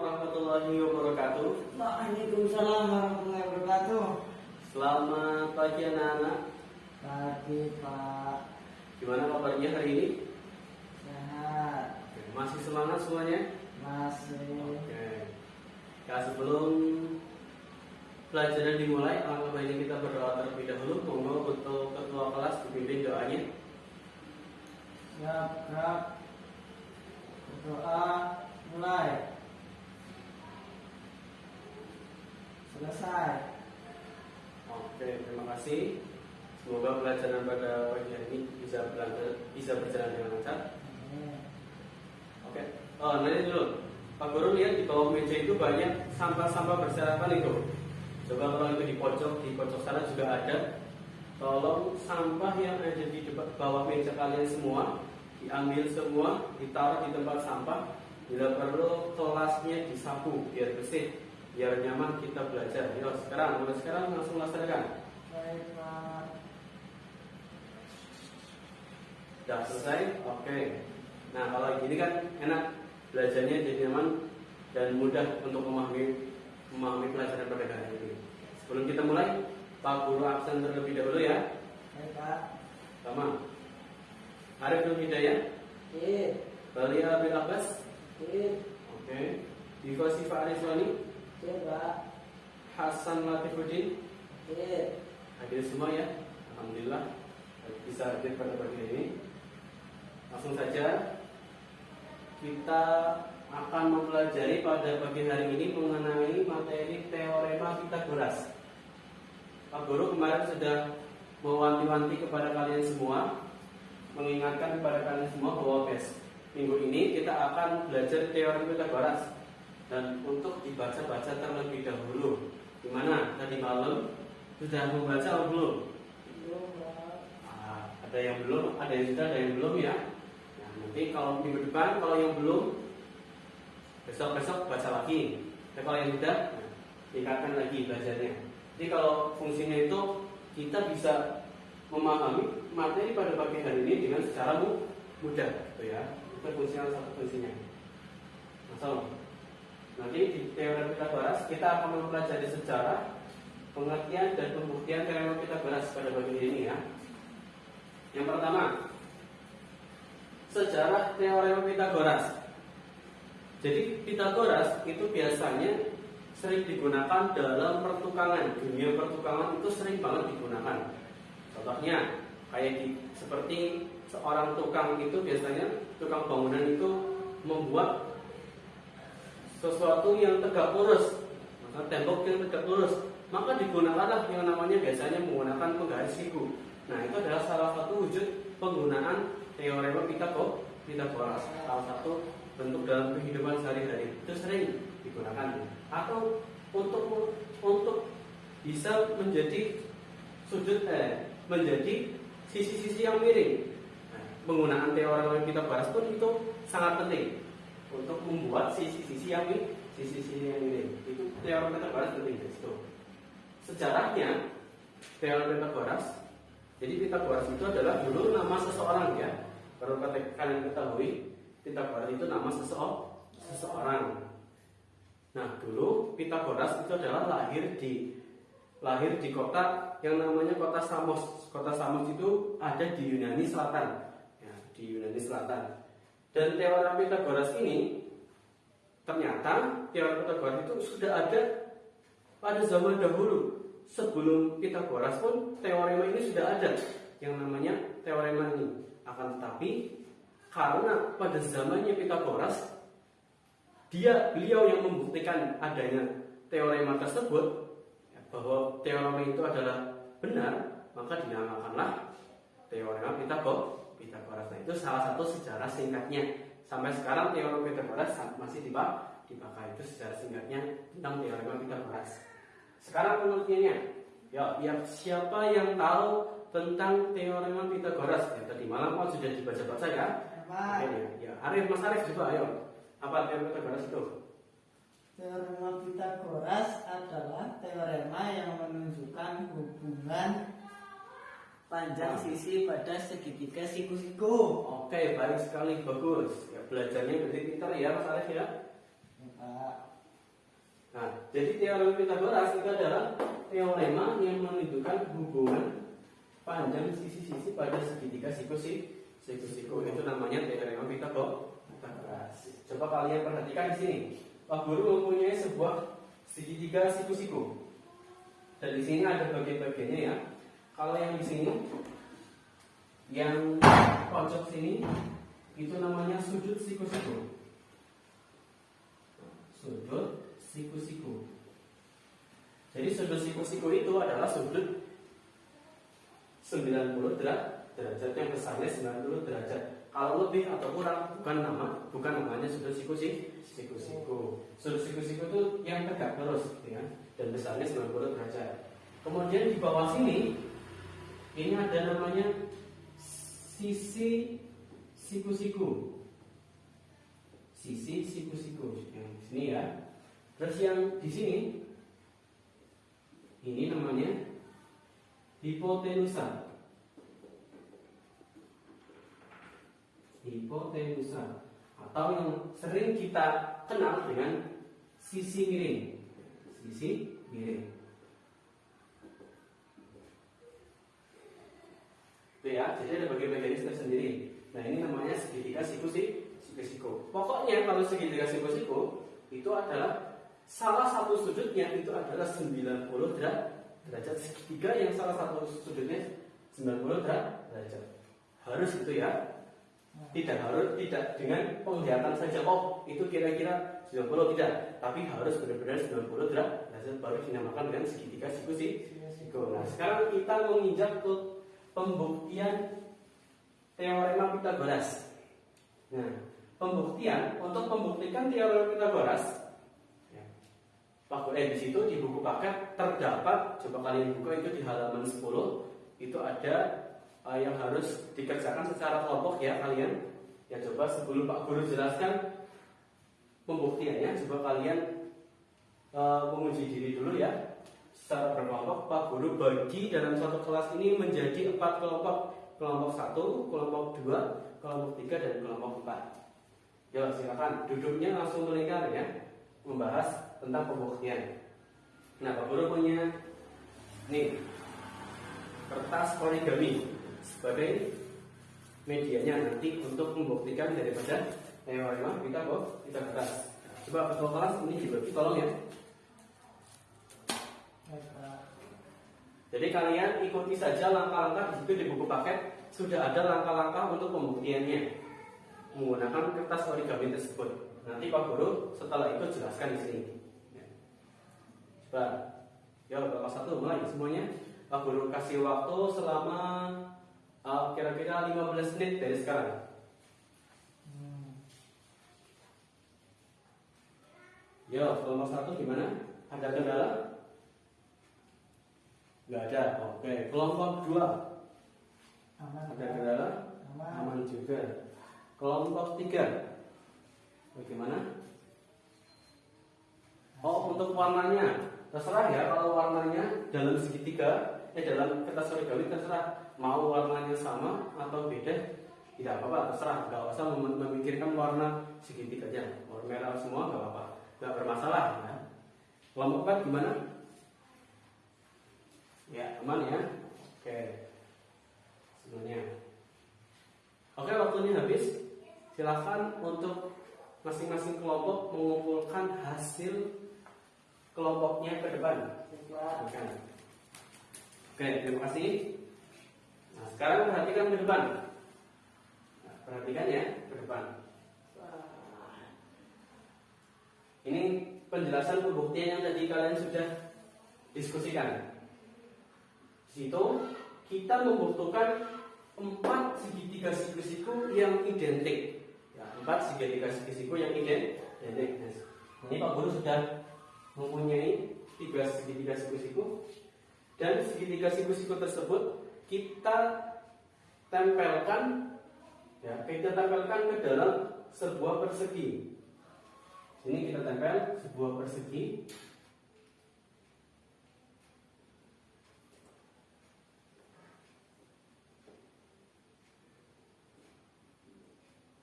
warahmatullahi wabarakatuh. Waalaikumsalam warahmatullahi wabarakatuh. Selamat pagi anak-anak. Pagi Pak. Gimana kabarnya hari ini? Sehat. Masih semangat semuanya? Masih. Oke. Ya, sebelum pelajaran dimulai, alangkah baiknya kita berdoa terlebih dahulu. Monggo untuk ketua kelas dipimpin doanya. Siap, gerak. Berdoa mulai. Selesai. Oke, terima kasih. Semoga pelajaran pada pagi hari ini bisa berjalan dengan lancar. Oke. Nanti dulu. Pak Guru lihat di bawah meja itu banyak sampah-sampah berserakan itu. Coba kalau itu di pojok sana juga ada. Tolong sampah yang ada di bawah meja kalian semua diambil semua, ditaruh di tempat sampah. Bila perlu kelasnya disapu biar bersih, biar nyaman kita belajar. Yuk, mulai sekarang langsung laksanakan. Baik Pak. Sudah selesai? Oke. Nah, kalau gini kan enak, belajarnya jadi nyaman dan mudah untuk memahami pelajaran pada hari ini. Sebelum kita mulai, Pak Guru absen terlebih dahulu ya. Baik Pak. Sama. Arif Nur Hidayat. Iya. Balia Abil Abbas. Iya. Oke. Diva Siva Ariswani. Iya Pak. Hasan Latifuddin. Iya. Hadir semua ya. Alhamdulillah bisa hadir pada pagi ini. Langsung saja kita akan mempelajari pada pagi hari ini mengenai materi teorema Pythagoras. Pak Guru kemarin sudah mewanti-wanti kepada kalian semua, mengingatkan kepada kalian semua bahwa minggu ini kita akan belajar teori Pythagoras dan untuk dibaca-baca terlebih dahulu. Gimana? Tadi malam sudah membaca atau belum? Belum Pak. Ada yang belum, ada yang sudah, ada yang belum ya. Nah, nanti kalau minggu depan kalau yang belum, besok baca lagi. Dan kalau yang sudah, tingkatkan lagi belajarnya. Jadi kalau fungsinya itu kita bisa memahami materi pada pagi hari ini dengan secara mudah, gitu ya. Itu fungsinya satu fungsinya. Masuk. Nanti di teori Pythagoras kita akan mempelajari sejarah, pengertian dan pembuktian teorema Pythagoras pada pagi hari ini ya. Yang pertama, sejarah teorema Pythagoras. Jadi Pythagoras itu biasanya sering digunakan dalam pertukangan. Dunia pertukangan itu sering banget digunakan. Contohnya kayak seperti seorang tukang itu biasanya tukang bangunan itu membuat sesuatu yang tegak lurus, maka tembok yang tegak lurus, maka digunakanlah yang namanya biasanya menggunakan penggaris siku. Nah, itu adalah salah satu wujud penggunaan teorema Pythagoras. Salah satu bentuk dalam kehidupan sehari-hari itu sering digunakan. Atau untuk bisa menjadi menjadi sisi-sisi yang miring. Nah, penggunaan teorema Pythagoras pun itu sangat penting untuk membuat sisi-sisi yang miring. Itu teorema Pythagoras penting di situ. Sejarahnya teorema Pythagoras. Jadi Pythagoras itu adalah dulu nama seseorang ya. Perlu kalian ketahui, Pythagoras itu nama seseorang. Nah, dulu Pythagoras itu adalah lahir di kota yang namanya kota Samos. Kota Samos itu ada di Yunani Selatan. Ya, di Yunani Selatan. Dan teorema Pythagoras ini ternyata teorema Pythagoras itu sudah ada pada zaman dahulu. Sebelum Pythagoras pun teorema ini sudah ada yang namanya teorema ini. Akan tetapi karena pada zamannya Pythagoras beliau yang membuktikan adanya teorema tersebut, bahwa teorema itu adalah benar, maka dinamakanlah teorema Pythagoras. Nah, itu salah satu sejarah singkatnya. Sampai sekarang teorema Pythagoras masih dipakai. Itu sejarah singkatnya tentang teorema Pythagoras. Sekarang pengertiannya, ya siapa yang tahu tentang teorema Pythagoras? Ya, tadi malam kan sudah dibaca-baca ya. Ya, Mas Arif juga, ayo. Apa teorema Pythagoras itu? Teorema Pythagoras adalah teorema yang menunjukkan hubungan panjang sisi pada segitiga siku-siku. Oke, baik sekali, bagus. Ya, belajarnya berarti pintar ya Mas Arif ya. Ya, Pak. Nah, jadi teorema Pitagoras itu adalah teorema yang menunjukkan hubungan panjang sisi-sisi pada segitiga siku-siku. Itu namanya teorema Pitagoras. Coba kalian perhatikan di sini. Pak Guru mempunyai sebuah segitiga siku-siku. Dan di sini ada bagian-bagiannya ya. Kalau yang di sini, yang pojok sini itu namanya sudut siku-siku. Sudut siku-siku. Jadi sudut siku-siku itu adalah sudut 90 derajat, yang besarnya 90 derajat. Kalau lebih atau kurang bukan namanya sudut siku-siku. Sudut siku-siku itu yang tegak terus ya, dan besarnya 90 derajat. Kemudian di bawah sini ini ada namanya sisi siku-siku. Sisi siku-siku yang di sini ya. Terus yang di sini ini namanya hipotenusa. Hipotenusa atau yang sering kita kenal dengan sisi miring. Sisi miring. Itu ya, jadi ada bagian-bagiannya sendiri. Nah, ini namanya segitiga siku-siku. Pokoknya kalau segitiga siku-siku itu adalah salah satu sudutnya itu adalah 90 derajat. Segitiga yang salah satu sudutnya 90 derajat. Harus gitu ya. Tidak dengan penglihatan saja. Oh, itu kira-kira 90 tidak, tapi harus benar-benar 90 derajat baru dinamakan dengan segitiga siku-siku. Nah, sekarang kita menginjak ke pembuktian teorema Pitagoras. Nah, untuk membuktikan teorema Pitagoras, ya, di situ di buku paket terdapat, coba kalian buka itu di halaman 10, itu ada yang harus dikerjakan secara kelompok ya kalian. Ya coba sebelum Pak Guru jelaskan pembuktiannya, coba kalian menguji diri dulu ya. Secara berkelompok, Pak Guru bagi dalam suatu kelas ini menjadi 4 kelompok. Kelompok 1, kelompok 2, kelompok 3, dan kelompok 4. Ya silakan duduknya langsung melingkar ya, membahas tentang pembuktian. Nah, Pak Guru punya nih kertas origami sebagai medianya nanti untuk membuktikan daripada teorema Pitagoras. Coba ketua kelas ini dibagi tolong ya. Jadi kalian ikuti saja langkah-langkah di situ di buku paket, sudah ada langkah-langkah untuk pembuktiannya menggunakan kertas origami tersebut. Nanti Pak Guru setelah itu jelaskan di sini. Coba, ya kelas 1 mulai semuanya. Pak Guru kasih waktu selama kira-kira 15 menit dari sekarang. Ya, kelompok 1 gimana? Ada kendala? Nggak ada. Oke, kelompok 2 ada kendala? Aman juga. Kelompok 3 bagaimana? Oh, untuk warnanya terserah ya, kalau warnanya dalam segitiga dalam kertas origami terserah mau warnanya sama atau beda, tidak apa-apa, terserah, nggak usah memikirkan warna segitiganya, warna merah semua nggak apa-apa, nggak bermasalah ya. Kelompok 4 gimana? Ya, aman ya. Oke, semuanya. Oke, waktunya habis. Silahkan untuk masing-masing kelompok mengumpulkan hasil kelompoknya ke depan. Oke, terima kasih. Nah, sekarang perhatikan ke depan. Nah, perhatikan ya ke depan. Ini penjelasan pembuktian yang tadi kalian sudah diskusikan. Di situ kita membutuhkan 4 segitiga siku-siku yang identik. Ya, 4 segitiga siku-siku yang identik. Ini Pak Guru sudah mempunyai 3 segitiga siku-siku, dan segitiga siku-siku tersebut kita tempelkan ke dalam sebuah persegi. Sini kita tempel sebuah persegi.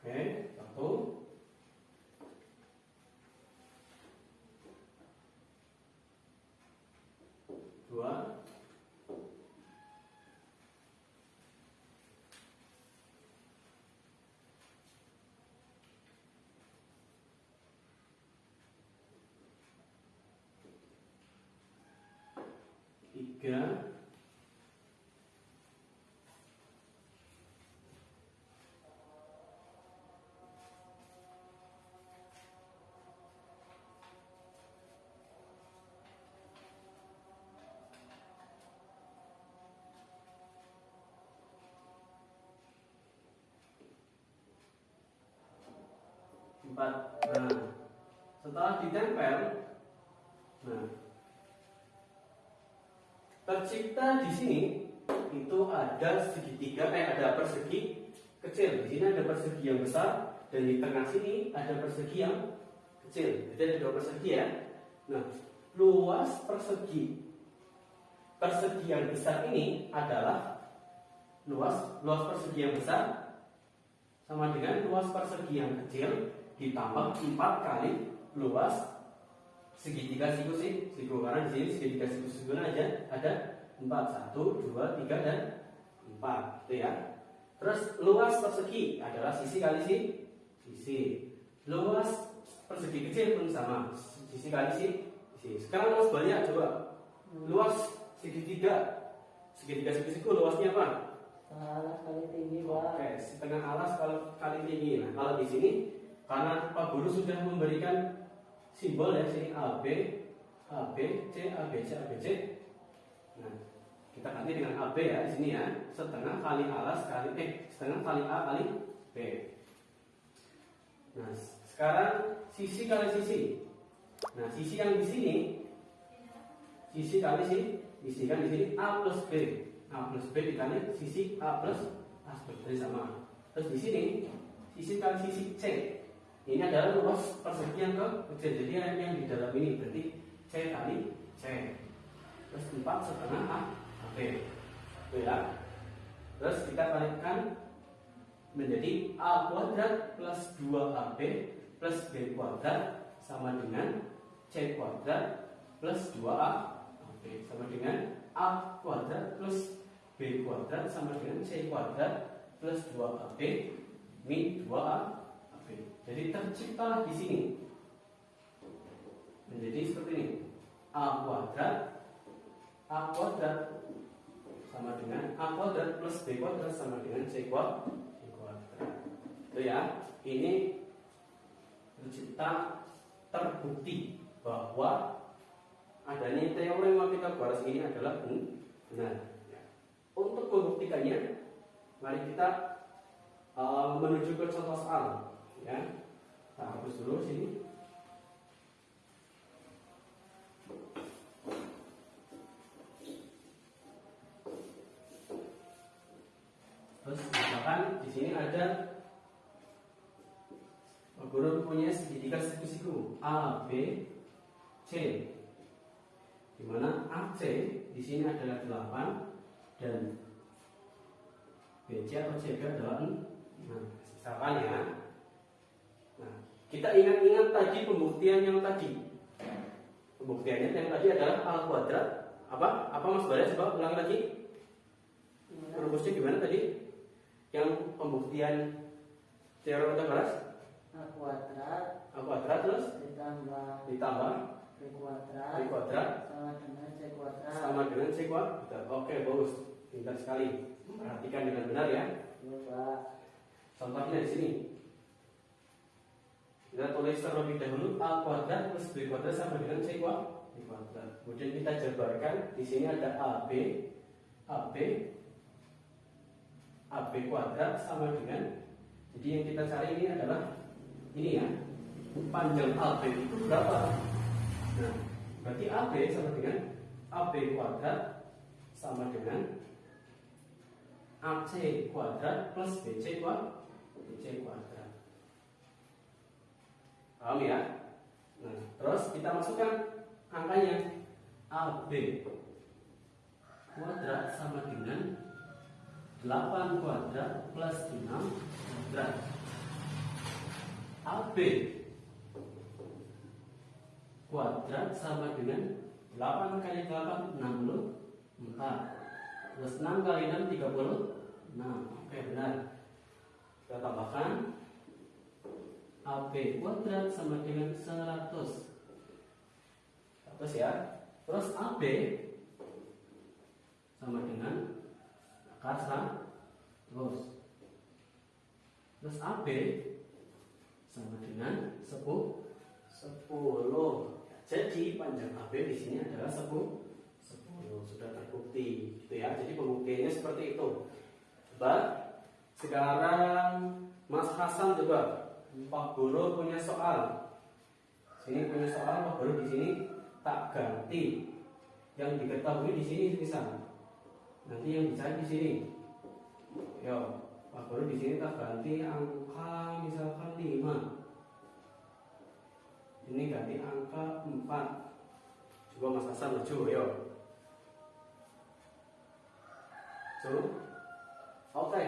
Oke, 1. 3 4. Nah, setelah ditempel, nah, tercipta di sini itu ada segitiga, ada persegi kecil. Di sini ada persegi yang besar dan di tengah sini ada persegi yang kecil. Jadi ada dua persegi ya. Nah, luas persegi yang besar ini adalah luas persegi yang besar sama dengan luas persegi yang kecil ditambah 4 kali luas segitiga siku karena di sini segitiga siku aja ada 4, 1, 2, 3 dan 4 itu ya. Terus luas persegi adalah sisi kali sisi. Luas persegi kecil pun sama, sisi kali sisi. Sekarang luas banyak coba. Luas segitiga siku luasnya apa? Alas kali tinggi, Pak. Oke, setengah alas kalau kali tinggi. Nah, kalau di sini karena Pak Guru sudah memberikan simbol ya sini AB, ABC, ABC, ABC. Nah, kita ganti dengan AB ya di sini ya. Setengah kali alas kali setengah kali A kali B. Nah, sekarang sisi kali sisi. Nah, sisi yang di sini sisi kali sisi kan di sini A plus B. A plus B dikali sisi A plus A seperti sama. Terus di sini sisi kali sisi C. Ini adalah luas persegi yang kecil. Jadi yang di dalam ini berarti C kali C. Terus 4 setengah AB. Itu ya. Terus kita kalikan menjadi A kuadrat plus 2AB plus B kuadrat sama dengan C kuadrat plus 2AB sama dengan A kuadrat plus B kuadrat sama dengan C kuadrat plus 2AB min 2AB. Jadi terciptalah di sini menjadi seperti ini. A kuadrat sama dengan A kuadrat plus B kuadrat sama dengan C kuadrat. Itu ya. Ini tercipta, terbukti bahwa adanya teorema Pythagoras ini adalah benar. Untuk membuktikannya, mari kita menuju ke contoh soal. Ya, kita hapus dulu sini. Terus misalkan di sini ada guru punya segitiga siku-siku A, B, C. Di mana AC di sini adalah 8 dan BC atau CB adalah 6. Nah, misalkan ya. Nah, kita ingat-ingat tadi pembuktian yang tadi. Pembuktiannya yang tadi adalah A kuadrat. Apa Mas Baras? Coba ulang lagi. Rumusnya gimana tadi? Yang pembuktian teorema Pythagoras? A kuadrat Terus ditambah B kuadrat sama dengan C kuadrat. Oke, bagus. Pintar sekali. Perhatikan dengan benar ya. Iya, Pak. Contohnya di sini. Kita tulis terlebih dahulu A kuadrat plus B kuadrat sama dengan C kuadrat. Kemudian kita jabarkan. Di sini ada AB kuadrat sama dengan. Jadi yang kita cari ini adalah ini ya. Panjang AB itu berapa? Nah, berarti AB sama dengan AB kuadrat sama dengan AC kuadrat plus BC kuadrat. Paham ya? Nah, terus kita masukkan angkanya. AB kuadrat sama dengan 8 kuadrat plus 6 kuadrat. AB kuadrat sama dengan 8 kali 8 64 plus 6 kali 6 36. Oke, benar. Kita tambahkan AB kuadrat sama dengan 100 ya. Terus AB sama dengan akar terus AB sama dengan 10. Jadi panjang AB di sini adalah 10. Sudah terbukti gitu ya. Jadi pembuktiannya seperti itu. Coba sekarang Mas Hasan coba. Pak Guru punya soal. Sini punya soal, Pak Guru di sini tak ganti. Yang diketahui di sini bisa. Nanti yang dicari di sini. Yo, Pak Guru di sini tak ganti angka misalkan 5. Ini ganti angka 4. Coba Mas Hasan lucu, yo. Oke.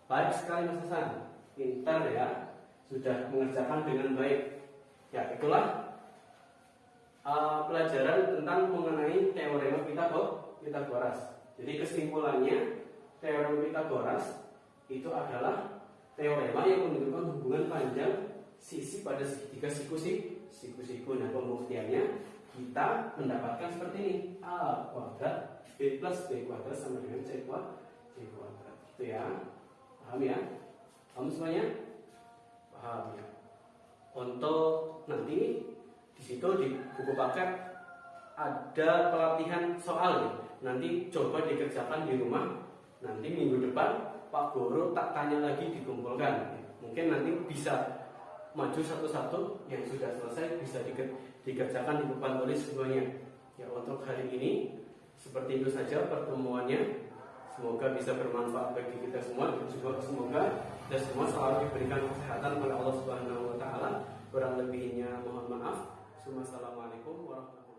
Baik sekali Mas Hasan. Pintar ya. Sudah mengerjakan dengan baik. Ya, itulah pelajaran tentang mengenai teorema Pythagoras. Jadi kesimpulannya, teorema Pythagoras itu adalah teorema yang menunjukkan hubungan panjang sisi pada segitiga siku-siku. Nah, pembuktiannya kita mendapatkan seperti ini: A kuadrat B plus B kuadrat sama dengan C kuadrat. Gitu ya. Paham ya? Paham semuanya? Paham ya. Untuk nanti di situ di buku paket ada pelatihan soal ya. Nanti coba dikerjakan di rumah. Nanti minggu depan Pak Guru tak tanya lagi, dikumpulkan. Mungkin nanti bisa maju satu-satu, yang sudah selesai bisa dikerjakan di papan tulis semuanya. Ya, untuk hari ini seperti itu saja pertemuannya. Semoga bisa bermanfaat bagi kita semua, dan juga semoga kita semua selalu diberikan kesehatan oleh Allah Subhanahu wa taala. Kurang lebihnya mohon maaf. Wassalamualaikum warahmatullahi wabarakatuh.